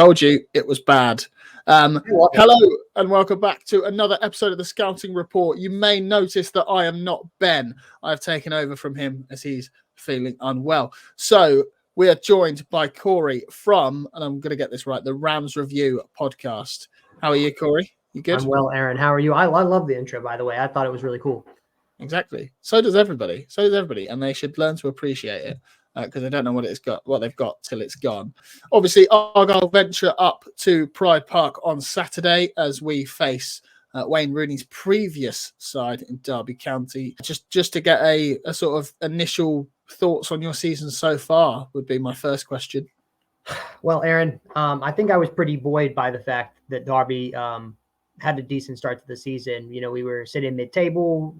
told you it was bad. Hello and welcome back to another episode of the Scouting Report. You may notice that I am not Ben. I've taken over from him as he's feeling unwell. So we are joined by Corey from, and I'm going to get this right, the Rams Review podcast. How are you, Corey? You good? I'm well, Aaron. How are you? I love the intro, by the way. I thought it was really cool. Exactly. So does everybody. And they should learn to appreciate it because they don't know what they've got till it's gone. Obviously, Argyle venture up to Pride Park on Saturday as we face Wayne Rooney's previous side in Derby County. Just to get a sort of initial thoughts on your season so far would be my first question. Well, Aaron, I think I was pretty buoyed by the fact that Derby had a decent start to the season. You know, we were sitting mid-table.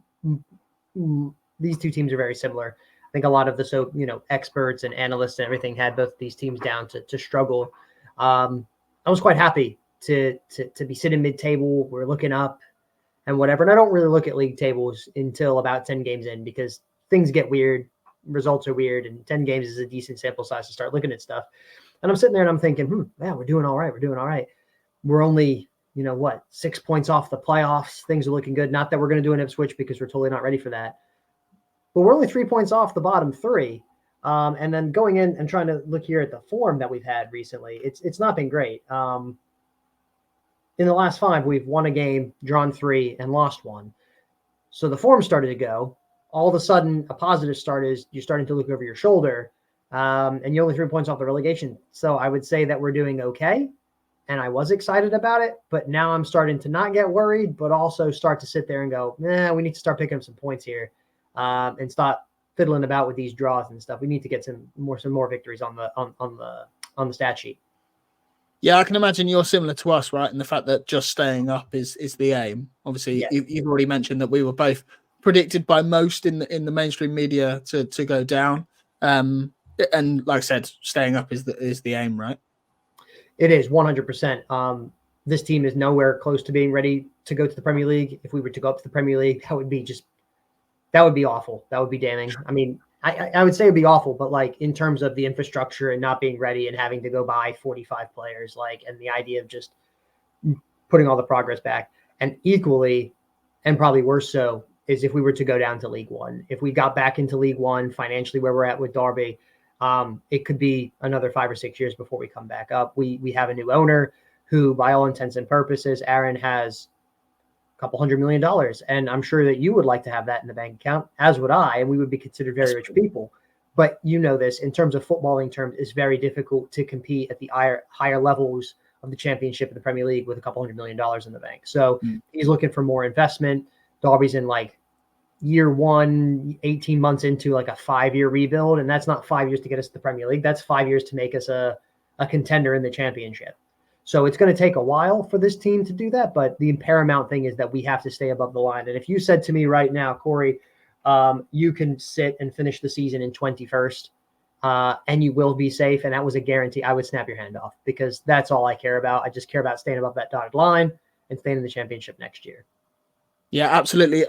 These two teams are very similar. I think a lot of the experts and analysts and everything had both these teams down to struggle. I was quite happy to be sitting mid-table. We're looking up and whatever. And I don't really look at league tables until about 10 games in because things get weird, results are weird, and 10 games is a decent sample size to start looking at stuff. And I'm sitting there and I'm thinking, man, we're doing all right. We're only 6 points off the playoffs. Things are looking good. Not that we're going to do an Ipswich because we're totally not ready for that. But we're only 3 points off the bottom three. And then going in and trying to look here at the form that we've had recently, it's not been great. In the last 5, we've won a game, drawn 3, and lost 1. So the form started to go. All of a sudden, a positive start is you're starting to look over your shoulder, and you're only 3 points off the relegation. So I would say that we're doing okay. And I was excited about it, but now I'm starting to not get worried, but also start to sit there and go, we need to start picking up some points here and stop fiddling about with these draws and stuff. We need to get some more victories on the stat sheet. Yeah, I can imagine you're similar to us, right? In the fact that just staying up is the aim. Obviously, yeah. You've already mentioned that we were both predicted by most in the mainstream media to go down. And like I said, staying up is the aim, right? It is 100%. This team is nowhere close to being ready to go to the Premier League. If we were to go up to the Premier League, that would be awful. That would be damning. I mean, I would say it'd be awful, but like in terms of the infrastructure and not being ready and having to go buy 45 players, and the idea of just putting all the progress back, and equally, and probably worse so, is if we were to go down to League One. If we got back into League One financially where we're at with Derby, it could be another 5 or 6 years before we come back up. We have a new owner who, by all intents and purposes, Aaron, has a couple $100 million. And I'm sure that you would like to have that in the bank account, as would I, and we would be considered very rich people. But you know this, in terms of footballing terms, it's very difficult to compete at the higher levels of the championship of the Premier League with a couple $100 million in the bank. So he's looking for more investment. Derby's in year 1, 18 months into a 5-year rebuild. And that's not 5 years to get us to the Premier League. That's 5 years to make us a contender in the championship. So it's going to take a while for this team to do that. But the paramount thing is that we have to stay above the line. And if you said to me right now, Corey, you can sit and finish the season in 21st and you will be safe, and that was a guarantee, I would snap your hand off, because that's all I care about. I just care about staying above that dotted line and staying in the championship next year. Yeah, absolutely.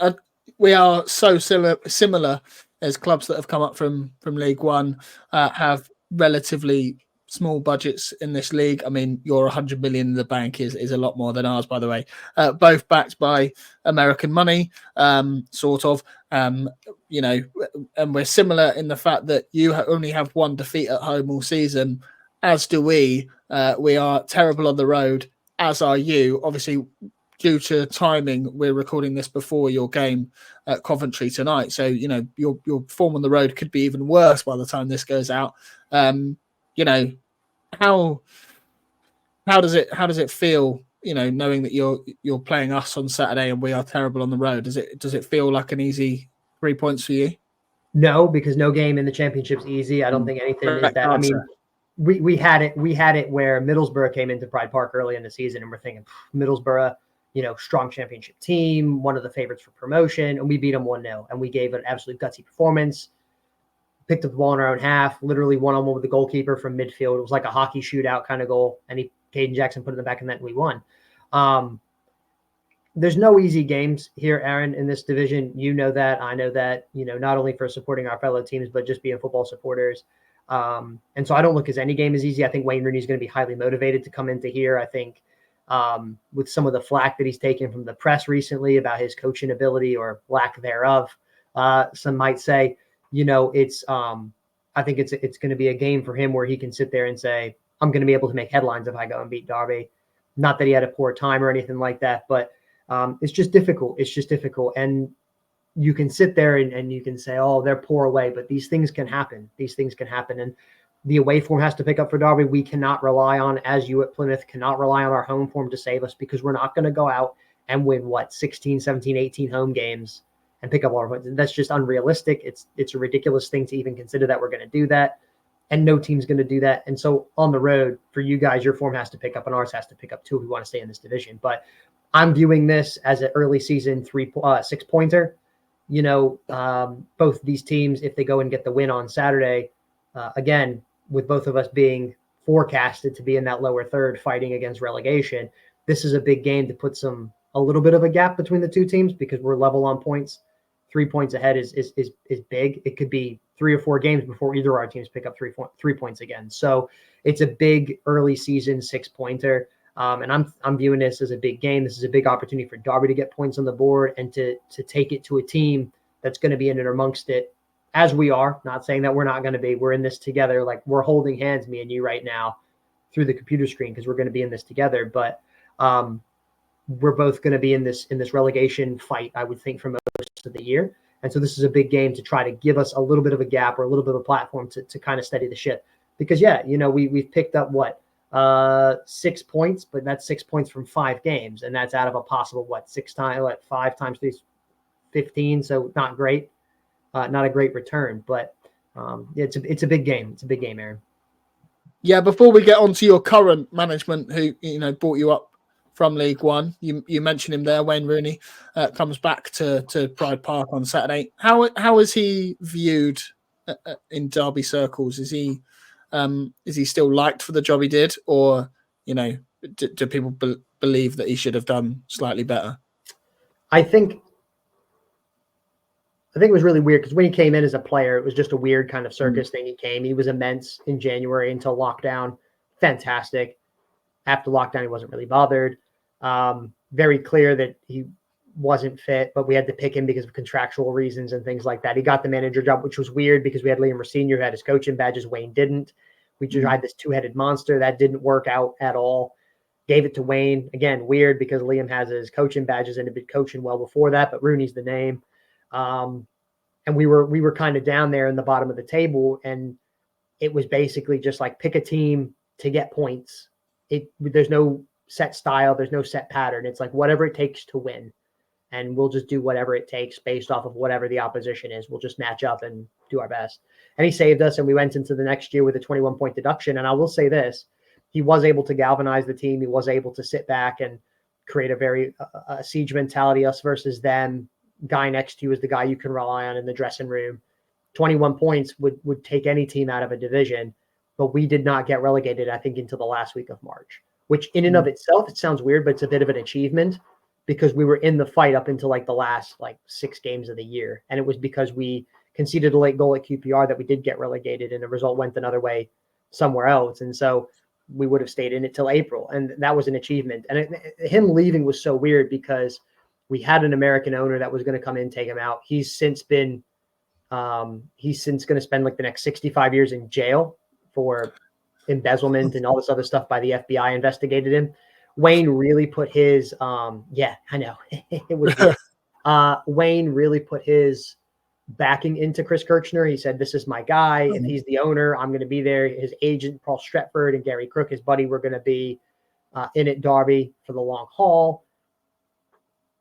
We are so similar as clubs that have come up from League One, have relatively small budgets in this league. I mean, your 100 million in the bank is a lot more than ours, by the way. Both backed by American money, sort of. And we're similar in the fact that you only have one defeat at home all season, as do we. We are terrible on the road, as are you. Obviously, due to timing, we're recording this before your game at Coventry tonight. So, your form on the road could be even worse by the time this goes out. How does it feel, knowing that you're playing us on Saturday and we are terrible on the road? Does it feel like an easy 3 points for you? No, because no game in the championship's easy. I don't think anything is that. I mean, we had it where Middlesbrough came into Pride Park early in the season, and we're thinking Middlesbrough, strong championship team, one of the favorites for promotion, and we beat them 1-0, and we gave an absolute gutsy performance. Picked up the ball in our own half, literally one-on-one with the goalkeeper from midfield. It was like a hockey shootout kind of goal, and Caden Jackson put it in the back of the net, and we won. There's no easy games here, Aaron, in this division. You know that. I know that, not only for supporting our fellow teams, but just being football supporters. And so I don't look at any game as easy. I think Wayne Rooney is going to be highly motivated to come into here. I think with some of the flack that he's taken from the press recently about his coaching ability or lack thereof, some might say, it's I think it's going to be a game for him where he can sit there and say, I'm going to be able to make headlines if I go and beat Derby. Not that he had a poor time or anything like that, but it's just difficult. It's just difficult. And you can sit there and you can say, oh, they're poor away, but these things can happen. These things can happen. And the away form has to pick up for Derby. We cannot rely on, as you at Plymouth, cannot rely on our home form to save us, because we're not going to go out and win, 16, 17, 18 home games and pick up all our points. That's just unrealistic. It's a ridiculous thing to even consider that we're going to do that. And no team's going to do that. And so on the road, for you guys, your form has to pick up and ours has to pick up too if we want to stay in this division. But I'm viewing this as an early season 6-pointer. Both these teams, if they go and get the win on Saturday, again, with both of us being forecasted to be in that lower third fighting against relegation, this is a big game to put a little bit of a gap between the two teams, because we're level on points. 3 points ahead is big. It could be 3 or 4 games before either of our teams pick up 3 points again. So it's a big early season 6-pointer. And I'm viewing this as a big game. This is a big opportunity for Derby to get points on the board and to take it to a team that's going to be in and amongst it, as we are. Not saying that we're not going to be. We're in this together. Like, we're holding hands, me and you, right now through the computer screen, because we're going to be in this together. But we're both going to be in this relegation fight, I would think, for most of the year. And so this is a big game to try to give us a little bit of a gap or a little bit of a platform to kind of steady the ship. Because, we've picked up 6 points, but that's 6 points from 5 games. And that's out of a possible, 5 times 3, 15. So not great, not a great return, but it's a big game. It's a big game, Aaron. Yeah. Before we get on to your current management, who, brought you up from League One, you mentioned him there, Wayne Rooney, comes back to Pride Park on Saturday. How is he viewed in Derby circles? Is he still liked for the job he did, or do people believe that he should have done slightly better? I think it was really weird, because when he came in as a player, it was just a weird kind of circus thing. He was immense in January until lockdown. Fantastic. After lockdown, he wasn't really bothered. Very clear that he wasn't fit, but we had to pick him because of contractual reasons and things like that. He got the manager job, which was weird because we had Liam Senior who had his coaching badges. Wayne didn't. We tried this 2-headed monster. That didn't work out at all. Gave it to Wayne. Again, weird, because Liam has his coaching badges and had been coaching well before that, but Rooney's the name. And we were kind of down there in the bottom of the table, and it was basically just like, pick a team to get points. There's no set style. There's no set pattern. It's like whatever it takes to win. And we'll just do whatever it takes based off of whatever the opposition is. We'll just match up and do our best. And he saved us, and we went into the next year with a 21-point deduction. And I will say this, he was able to galvanize the team. He was able to sit back and create a very siege mentality, us versus them. Guy next to you is the guy you can rely on in the dressing room. 21 points would take any team out of a division. But we did not get relegated, I think, until the last week of March, which in and of itself, it sounds weird, but it's a bit of an achievement, because we were in the fight up until the last 6 games of the year. And it was because we conceded a late goal at QPR that we did get relegated, and the result went another way somewhere else. And so we would have stayed in it till April. And that was an achievement. And him leaving was so weird, because we had an American owner that was going to come in, take him out. He's since going to spend the next 65 years in jail for embezzlement and all this other stuff by the FBI investigated him. Wayne really put his, I know it was, Wayne really put his backing into Chris Kirchner. He said, this is my guy. If he's the owner, I'm going to be there. His agent, Paul Stretford, and Gary Crook, his buddy, were going to be in at Derby for the long haul.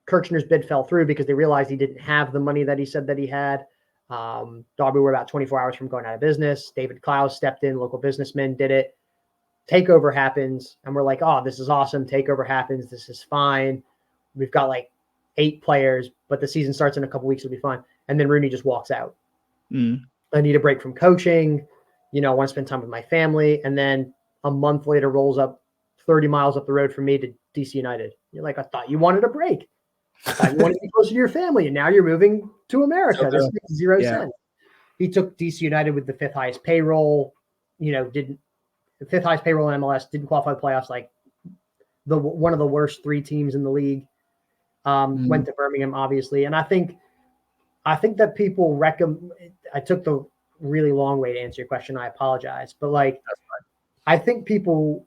Kirchner's bid fell through because they realized he didn't have the money that he said that he had. Derby were about 24 hours from going out of business. David Klaus stepped in, local businessman, did it. Takeover happens, and we're like, oh, this is awesome. Takeover happens. This is fine. We've got 8 players, but the season starts in a couple weeks. It'll be fine. And then Rooney just walks out. I need a break from coaching. I want to spend time with my family. And then a month later rolls up 30 miles up the road from me to DC United. You're like, I thought you wanted a break. I thought you wanted to be closer to your family, and now you're moving to America. This makes zero sense. he took DC United with the 5th highest payroll, didn't the 5th highest payroll in MLS, didn't qualify the playoffs, like one of the worst 3 teams in the league. Went to Birmingham, obviously. And I think that people I took the really long way to answer your question. I apologize. But I think people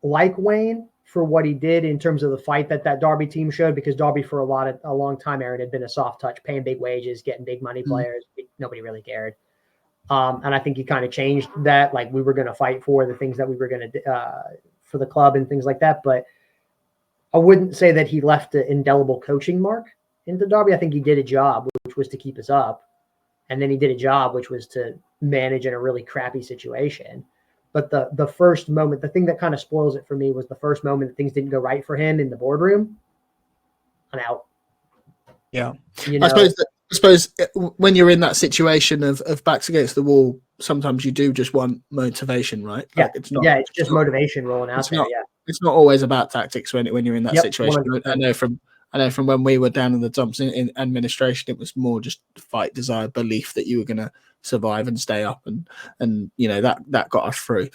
like Wayne for what he did in terms of the fight that Derby team showed, because Derby for a long time, Aaron, had been a soft touch, paying big wages, getting big money players. Nobody really cared. And I think he kind of changed that. Like, we were going to fight for the things that we were going to for the club and things like that. But I wouldn't say that he left an indelible coaching mark into Derby. I think he did a job, which was to keep us up. And then he did a job, which was to manage in a really crappy situation. But the first moment, the thing that kind of spoils it for me, was the first moment that things didn't go right for him in the boardroom. I'm out. Yeah. I suppose when you're in that situation of backs against the wall, sometimes you do just want motivation, right? Yeah. It's just motivation rolling out there. It's not always about tactics when you're in that situation. 100%. I know from when we were down in the dumps in administration, it was more just fight, desire, belief that you were going to survive and stay up, and that got us through.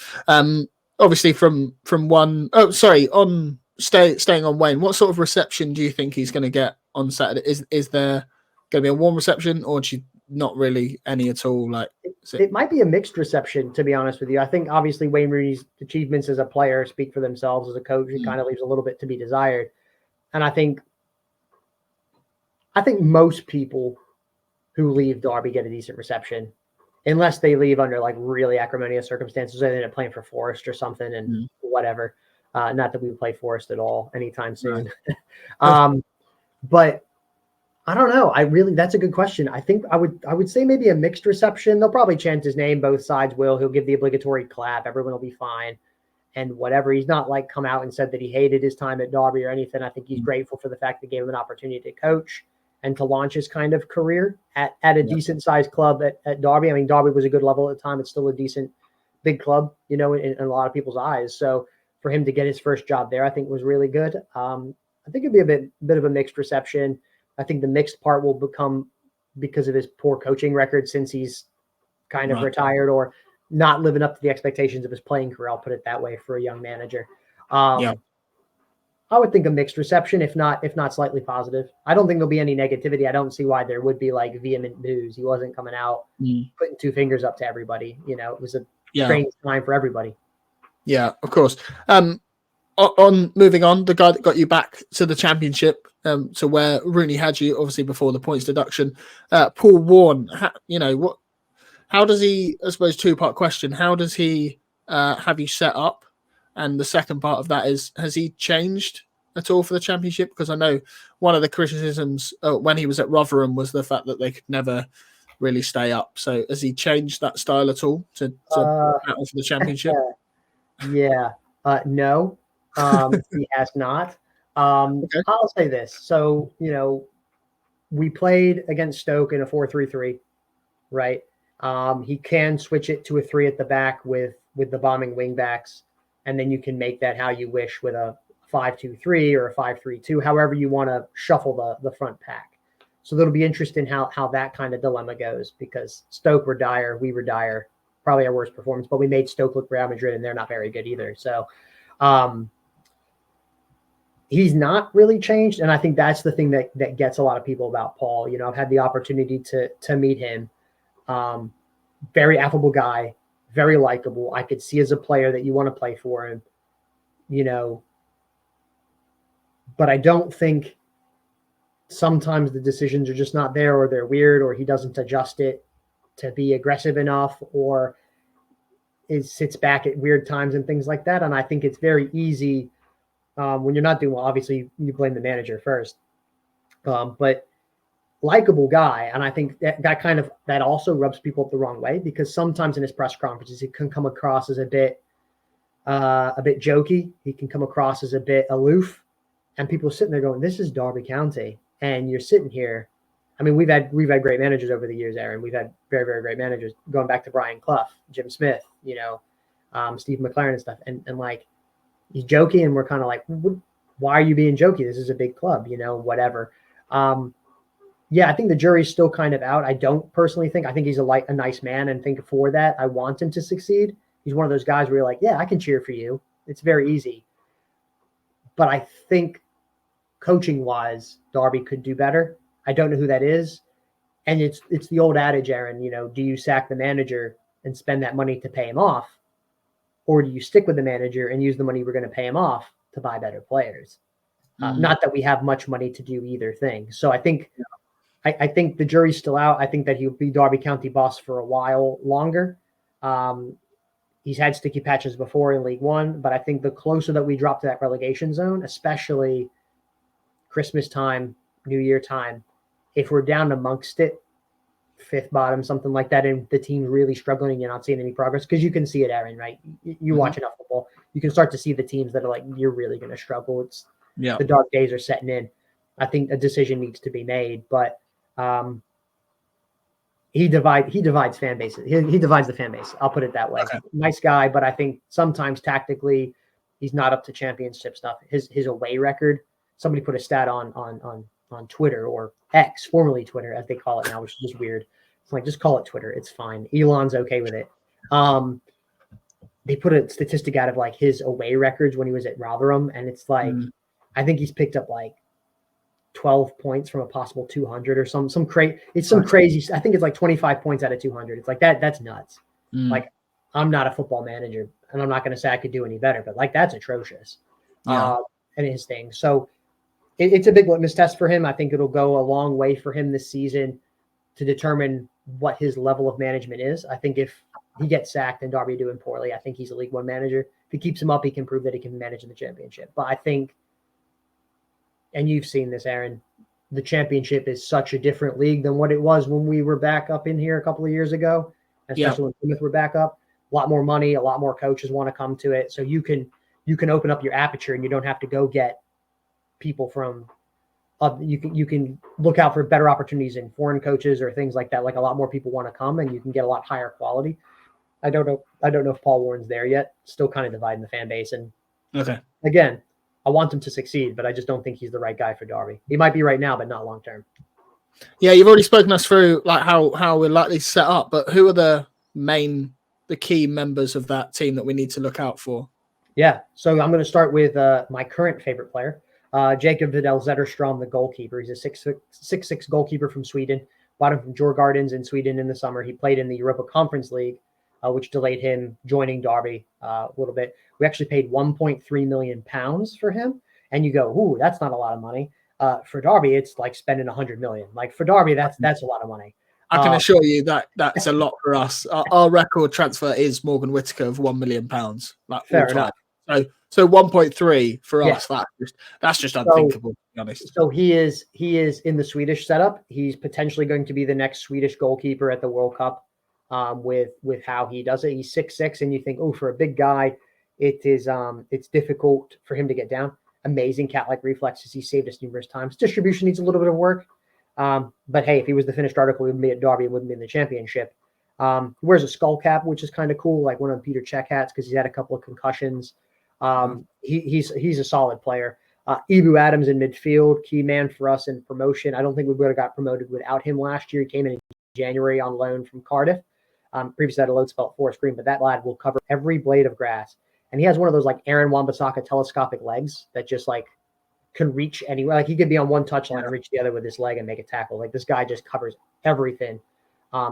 Obviously from one. Oh, sorry. Staying on Wayne, what sort of reception do you think he's going to get on Saturday? Is there going to be a warm reception, or not really any at all? It might be a mixed reception, to be honest with you. I think obviously Wayne Rooney's achievements as a player speak for themselves. As a coach, he kind of leaves a little bit to be desired. And I think most people who leave Derby get a decent reception, unless they leave under really acrimonious circumstances. They end up playing for Forest or something, and whatever. Not that we would play Forest at all anytime soon. Right. But I don't know. That's a good question. I think I would say maybe a mixed reception. They'll probably chant his name. Both sides will. He'll give the obligatory clap. Everyone will be fine. And whatever. He's not come out and said that he hated his time at Derby or anything. I think he's grateful for the fact they gave him an opportunity to coach and to launch his kind of career at a decent sized club at Derby. I mean, Derby was a good level at the time. It's still a decent big club, in a lot of people's eyes. So for him to get his first job there, I think was really good. I think it'd be a bit of a mixed reception. I think the mixed part will become because of his poor coaching record since he's kind of retired, or not living up to the expectations of his playing career. I'll put it that way for a young manager. I would think a mixed reception, if not slightly positive. I don't think there'll be any negativity. I don't see why there would be vehement boos. He wasn't coming out putting 2 fingers up to everybody. It was a strange time for everybody. Yeah, of course. On moving on, the guy that got you back to the Championship, to where Rooney had you, obviously before the points deduction, Paul Warne. How does he? I suppose 2-part question. How does he have you set up? And the second part of that is, has he changed at all for the Championship? Because I know one of the criticisms when he was at Rotherham was the fact that they could never really stay up. So has he changed that style at all to battle for the Championship? No, he has not. Okay. I'll say this. So, we played against Stoke in a 4-3-3, right? He can switch it to a 3 at the back with the bombing wing backs. And then you can make that how you wish with a 5-2-3 or a 5-3-2, however you want to shuffle the front pack. So it'll be interesting how that kind of dilemma goes, because Stoke were dire, we were dire, probably our worst performance, but we made Stoke look Real Madrid, and they're not very good either. So he's not really changed, and I think that's the thing that gets a lot of people about Paul. I've had the opportunity to meet him. Very affable guy. Very likable. I could see as a player that you want to play for him, but I don't think sometimes the decisions are just not there, or they're weird, or he doesn't adjust it to be aggressive enough, or sits back at weird times and things like that. And I think it's very easy when you're not doing well. Obviously, you blame the manager first, but likable guy. And I think that also rubs people up the wrong way, because sometimes in his press conferences, he can come across as a bit jokey. He can come across as a bit aloof, and people are sitting there going, this is Derby County. And you're sitting here. I mean, we've had great managers over the years, Aaron. We've had very, very great managers going back to Brian Clough, Jim Smith, Steve McLaren and stuff. And he's jokey, and we're kind of like, why are you being jokey? This is a big club, whatever. Yeah, I think the jury's still kind of out. I don't personally think. I think he's a nice man, and think for that, I want him to succeed. He's one of those guys where you're like, yeah, I can cheer for you. It's very easy. But I think coaching wise, Derby could do better. I don't know who that is. And it's the old adage, Aaron, do you sack the manager and spend that money to pay him off? Or do you stick with the manager and use the money we're going to pay him off to buy better players? Not that we have much money to do either thing. So I think the jury's still out. I think that he'll be Derby County boss for a while longer. He's had sticky patches before in League One, but I think the closer that we drop to that relegation zone, especially Christmas time, New Year time, if we're down amongst it, fifth bottom, something like that, and the team's really struggling and you're not seeing any progress, because you can see it, Aaron, right? You watch enough football, you can start to see the teams that are like, you're really going to struggle. The dark days are setting in. I think a decision needs to be made, but he divides fan bases. He divides the fan base. I'll put it that way. Okay. Nice guy, but I think sometimes tactically he's not up to championship stuff. His away record. Somebody put a stat on Twitter, or X, formerly Twitter, as they call it now, which is just weird. It's like, just call it Twitter. It's fine. Elon's okay with it. They put a statistic out of like his away records when he was at Rotherham, and it's like, I think he's picked up like 12 points from a possible 200 or some crazy. It's some crazy. I think it's like 25 points out of 200. It's like that. That's nuts. Like, I'm not a football manager, and I'm not going to say I could do any better, but like, that's atrocious. And his thing. So it's a big litmus test for him. I think it'll go a long way for him this season to determine what his level of management is. I think if he gets sacked and Derby doing poorly, I think he's a League One manager. If he keeps him up, he can prove that he can manage in the championship. But I think, and you've seen this, Aaron, the championship is such a different league than what it was when we were back up in here a couple of years ago, especially when Plymouth were back up. A lot more money, a lot more coaches want to come to it. So you can open up your aperture, and you don't have to go get people from you can look out for better opportunities in foreign coaches or things like that. Like, a lot more people want to come, and you can get a lot higher quality. I don't know if Paul Warne's there yet. Still kind of dividing the fan base. And again, I want him to succeed, but I just don't think he's the right guy for Derby. He might be right now, but not long term. Yeah, you've already spoken us through like how we're likely to set up, but who are the key members of that team that we need to look out for? Yeah, so I'm going to start with my current favorite player, Jacob Vidal Zetterstrom, the goalkeeper. He's a 6'6" goalkeeper from Sweden. Bought him from Djurgårdens in Sweden in the summer. He played in the Europa Conference League, which delayed him joining Derby a little bit. We actually paid £1.3 million for him. And you go, ooh, that's not a lot of money. For Derby, it's like spending $100 million. Like, for Derby, that's a lot of money. I can assure you that that's a lot for us. Our record transfer is Morgan Whittaker of £1 million. Like, fair enough. So 1.3 for us. That's just unthinkable, to be honest. So he is in the Swedish setup. He's potentially going to be the next Swedish goalkeeper at the World Cup. With how he does it, he's 6'6", and you think, oh, for a big guy, it's difficult for him to get down. Amazing cat-like reflexes. He saved us numerous times. Distribution needs a little bit of work. But hey, if he was the finished article, he wouldn't be at Derby. It wouldn't be in the championship. He wears a skull cap, which is kind of cool, like one of Peter Cech hats, because he's had a couple of concussions. He's a solid player. Ibu Adams in midfield, key man for us in promotion. I don't think we would have got promoted without him last year. He came in January on loan from Cardiff. Previously had a load spell at Forest Green, but that lad will cover every blade of grass. And he has one of those like Aaron Wan-Bissaka telescopic legs that just like can reach anywhere. Like, he could be on one touchline and reach the other with his leg and make a tackle. Like, this guy just covers everything,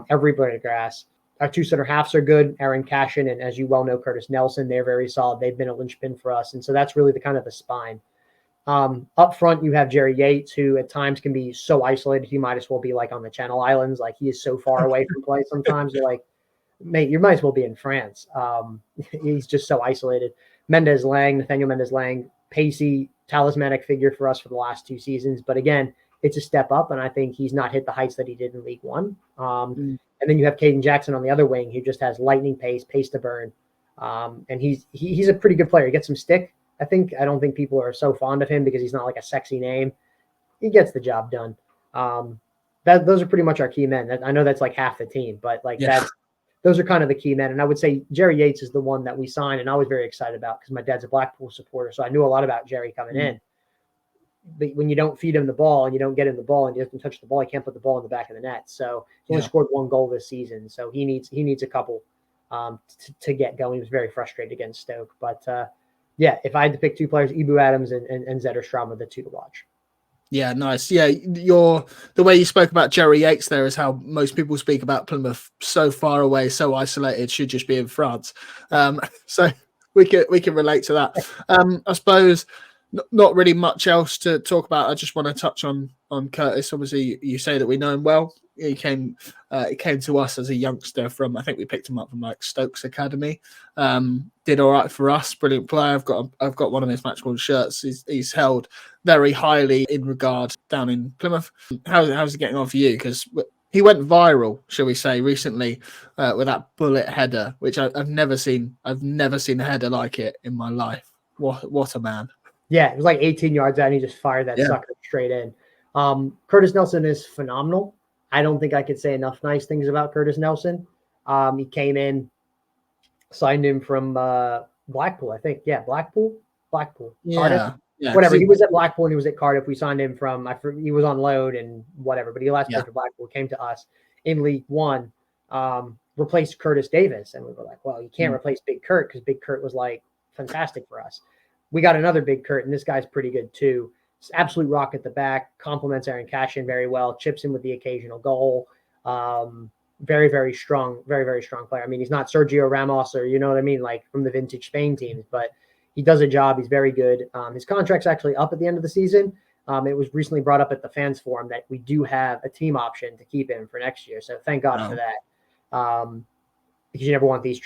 every blade of grass. Our two center halves are good, Aaron Cashin, and as you well know, Curtis Nelson. They're very solid. They've been a linchpin for us. And so that's really the kind of the spine. Up front, you have Jerry Yates, who at times can be so isolated. He might as well be like on the Channel Islands. Like, he is so far away from play. Sometimes you're like, mate, you might as well be in France. He's just so isolated. Nathaniel Mendez-Lang, pacey, talismanic figure for us for the last 2 seasons. But again, it's a step up, and I think he's not hit the heights that he did in League One. And then you have Caden Jackson on the other wing, who just has lightning pace to burn. And he's a pretty good player. He gets some stick. I don't think people are so fond of him because he's not like a sexy name. He gets the job done. Those are pretty much our key men. I know that's like half the team, but like those are kind of the key men. And I would say Jerry Yates is the one that we signed, and I was very excited about because my dad's a Blackpool supporter, so I knew a lot about Jerry coming in. but when you don't feed him the ball and you don't get him the ball and he doesn't touch the ball, he can't put the ball in the back of the net. So he only scored 1 goal this season. So he needs a couple to get going. He was very frustrated against Stoke. But yeah, if I had to pick 2 players, Ibu Adams and Zetterstrom are the 2 to watch. Yeah, nice. Yeah, the way you spoke about Jerry Yates there is how most people speak about Plymouth, so far away, so isolated, should just be in France. So we can relate to that. I suppose not really much else to talk about. I just want to touch on Curtis. Obviously, you say that we know him well. He came to us as a youngster from, I think we picked him up from like Stokes Academy. Did all right for us. Brilliant player. I've got one of his match ball shirts. He's held very highly in regard down in Plymouth. How's he getting on for you? Because he went viral, shall we say, recently with that bullet header, which I've never seen. I've never seen a header like it in my life. What a man! Yeah, it was like 18 yards out, and he just fired that sucker straight in. Curtis Nelson is phenomenal. I don't think I could say enough nice things about Curtis Nelson. He came in, signed him from Blackpool, I think. Yeah, Blackpool. Yeah. Whatever. He was at Blackpool and he was at Cardiff. We signed him from, he was on loan and whatever, but he last played for Blackpool, came to us in League One, replaced Curtis Davis. And we were like, well, you can't replace Big Kurt because Big Kurt was like fantastic for us. We got another Big Kurt, and this guy's pretty good too. It's absolute rock at the back, complements Aaron Cashin very well, chips in with the occasional goal. Very, very strong player. I mean, he's not Sergio Ramos or, you know what I mean, like from the vintage Spain teams, but he does a job. He's very good. His contract's actually up at the end of the season. It was recently brought up at the fans forum that we do have a team option to keep him for next year. So thank God for that. Because you never want these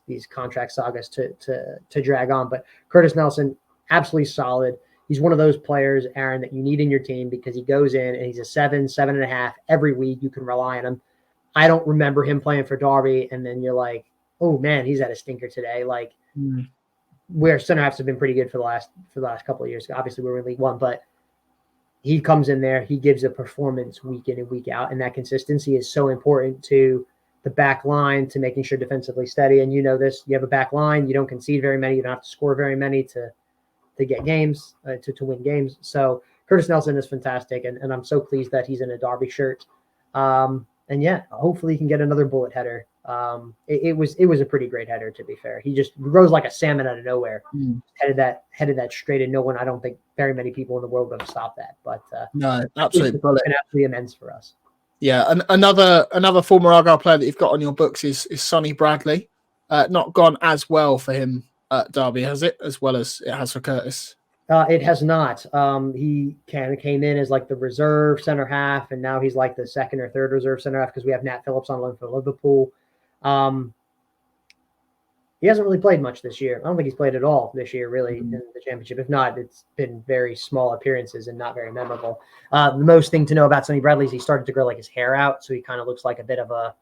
these contract sagas to drag on. But Curtis Nelson, absolutely solid. He's one of those players, Aaron, that you need in your team because he goes in and he's a 7.5 every week. You can rely on him. I don't remember him playing for Derby, and then you're like, oh man, he's had a stinker today. Like where center halves have been pretty good for the last couple of years. Obviously, we're in League One, but he comes in there, he gives a performance week in and week out, and that consistency is so important to the back line, to making sure defensively steady. And you know this, you have a back line, you don't concede very many, you don't have to score very many to get games, to win games. So Curtis Nelson is fantastic, and I'm so pleased that he's in a Derby shirt. And yeah, hopefully he can get another bullet header. It was a pretty great header, to be fair. He just rose like a salmon out of nowhere, headed that straight in. No one, I don't think very many people in the world would have stopped that. But no, absolutely bullet. Absolutely immense for us. Yeah, and another former Argyle player that you've got on your books is Sonny Bradley. Not gone as well for him at Derby, has it? As well as it has for Curtis. It has not. He kind of came in as like the reserve center half, and now he's like the second or third reserve center half because we have Nat Phillips on loan for Liverpool. He hasn't really played much this year. I don't think he's played at all this year, really, in the championship. If not, it's been very small appearances and not very memorable. The most thing to know about Sonny Bradley is he started to grow like his hair out, so he kind of looks like a bit of a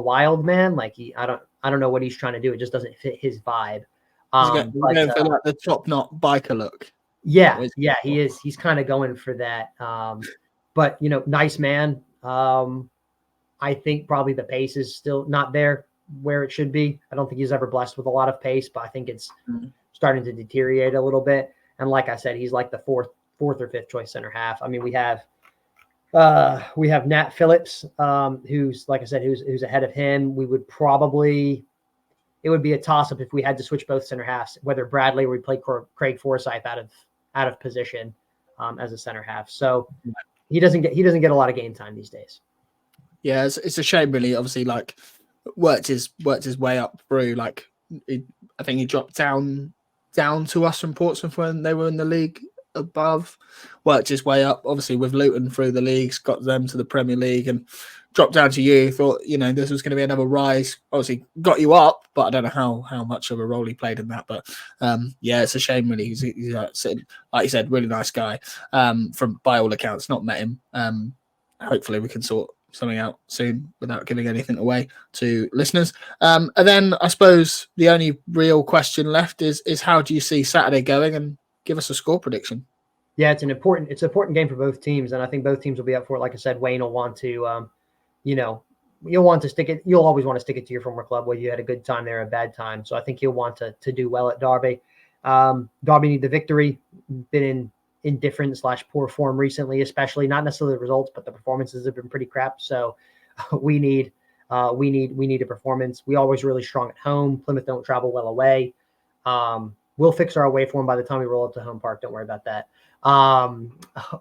wild man. Like I don't know what he's trying to do. It just doesn't fit his vibe. He's going for like the top knot biker look. Yeah, he is. He's kind of going for that. But nice man. I think probably the pace is still not there where it should be. I don't think he's ever blessed with a lot of pace, but I think it's starting to deteriorate a little bit. And like I said, he's like the fourth or fifth choice center half. I mean, we have Nat Phillips, who's, like I said, who's ahead of him. It would be a toss-up if we had to switch both center halves, whether Bradley or we play Craig Forsyth out of position as a center half. So he doesn't get a lot of game time these days. Yeah, it's a shame, really. Obviously, like worked his way up through. Like I think he dropped down to us from Portsmouth when they were in the league above. Worked his way up, obviously with Luton through the leagues, got them to the Premier League, and dropped down to you. Thought this was going to be another rise. Obviously got you up, but I don't know how much of a role he played in that. But yeah, it's a shame, really. He's sitting, like you said, really nice guy. From by all accounts, not met him. Hopefully we can sort something out soon without giving anything away to listeners. And then I suppose the only real question left is how do you see Saturday going, and give us a score prediction. Yeah, it's an important game for both teams, and I think both teams will be up for it. Like I said, Wayne will want to, you'll want to stick it. You'll always want to stick it to your former club, whether you had a good time there or a bad time. So I think he'll want to do well at Derby. Derby need the victory. Been in indifferent / poor form recently, especially not necessarily the results, but the performances have been pretty crap. So we need a performance. We always really strong at home. Plymouth don't travel well away. We'll fix our away form by the time we roll up to Home Park. Don't worry about that.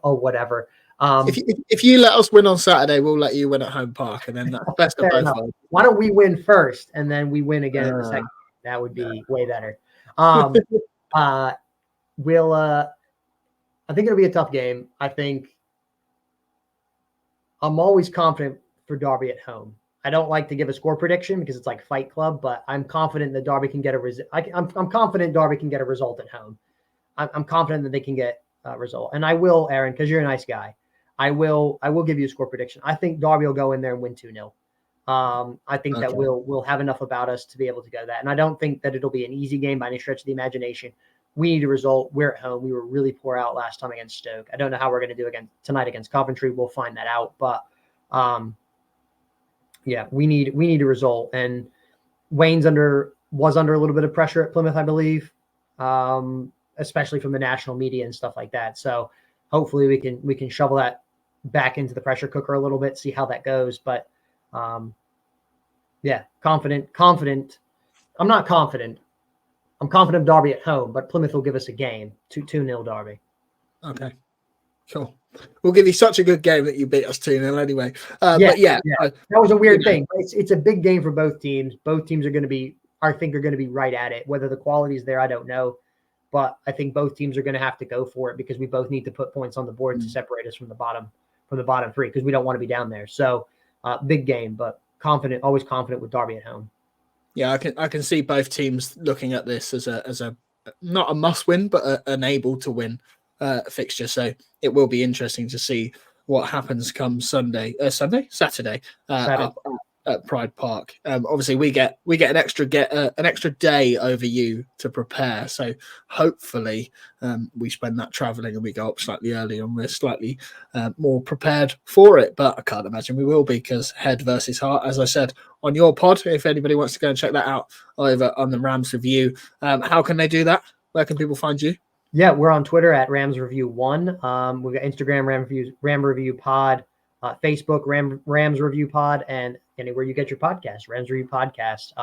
Whatever. If you let us win on Saturday, we'll let you win at Home Park, and then that's best of both worlds. Why don't we win first and then we win again in the second? That would be way better. I think it'll be a tough game. I think I'm always confident for Derby at home. I don't like to give a score prediction because it's like Fight Club, but I'm confident that Derby can get I'm confident Derby can get a result at home. I'm confident that they can get a result, and I will, Aaron, because you're a nice guy. I will give you a score prediction. I think Derby will go in there and win 2-0. I think that we'll have enough about us to be able to go that, and I don't think that it'll be an easy game by any stretch of the imagination. We need a result. We're at home. We were really poor out last time against Stoke. I don't know how we're going to do again tonight against Coventry. We'll find that out, but. We need a result, and Wayne's was under a little bit of pressure at Plymouth, I believe, especially from the national media and stuff like that. So hopefully we can shovel that back into the pressure cooker a little bit, see how that goes. But confident. I'm not confident. I'm confident of Derby at home, but Plymouth will give us a game. 2-0 Derby. Okay. Cool. We'll give you such a good game that you beat us 2-0 anyway. That was a weird thing. It's a big game for both teams. Both teams are going to be, I think, are going to be right at it. Whether the quality is there, I don't know. But I think both teams are going to have to go for it because we both need to put points on the board to separate us from the bottom three because we don't want to be down there. So big game, but always confident with Derby at home. Yeah, I can see both teams looking at this as a not a must win, but an able to win fixture. So it will be interesting to see what happens come Saturday at Pride Park. Obviously we get an extra day over you to prepare. So hopefully we spend that traveling and we go up slightly early and we're slightly more prepared for it. But I can't imagine we will be because head versus heart, as I said on your pod, if anybody wants to go and check that out over on the Rams Review, how can they do that? Where can people find you? Yeah, we're on Twitter at Rams Review 1. We've got Instagram, Ram Review Pod, Facebook, Rams Review Pod, and anywhere you get your podcast, Rams Review Podcast.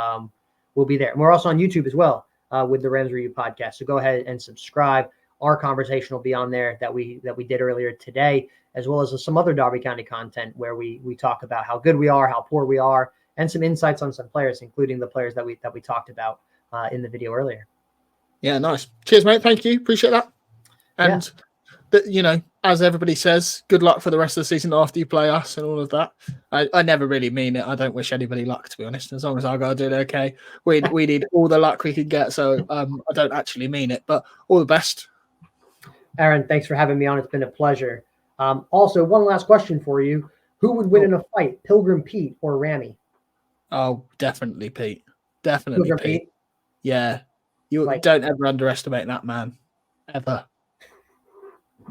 We'll be there. And we're also on YouTube as well with the Rams Review Podcast. So go ahead and subscribe. Our conversation will be on there that we did earlier today, as well as some other Derby County content where we talk about how good we are, how poor we are, and some insights on some players, including the players that we talked about in the video earlier. Yeah, nice. Cheers, mate. Thank you. Appreciate that. And, as everybody says, good luck for the rest of the season after you play us and all of that. I never really mean it. I don't wish anybody luck, to be honest. As long as Argyle do it okay, we need all the luck we could get. So I don't actually mean it, but all the best. Aaron, thanks for having me on. It's been a pleasure. Also, one last question for you. Who would win in a fight, Pilgrim Pete or Rammy? Oh, definitely Pete. Definitely Pilgrim Pete. Yeah. You don't ever underestimate that man, ever.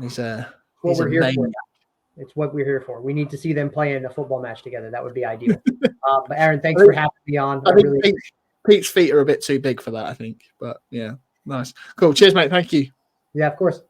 He's a maniac. It's what we're here for. We need to see them play in a football match together. That would be ideal. But Aaron, thanks for having me on. I think Pete's feet are a bit too big for that, I think. But yeah, nice. Cool. Cheers, mate. Thank you. Yeah, of course.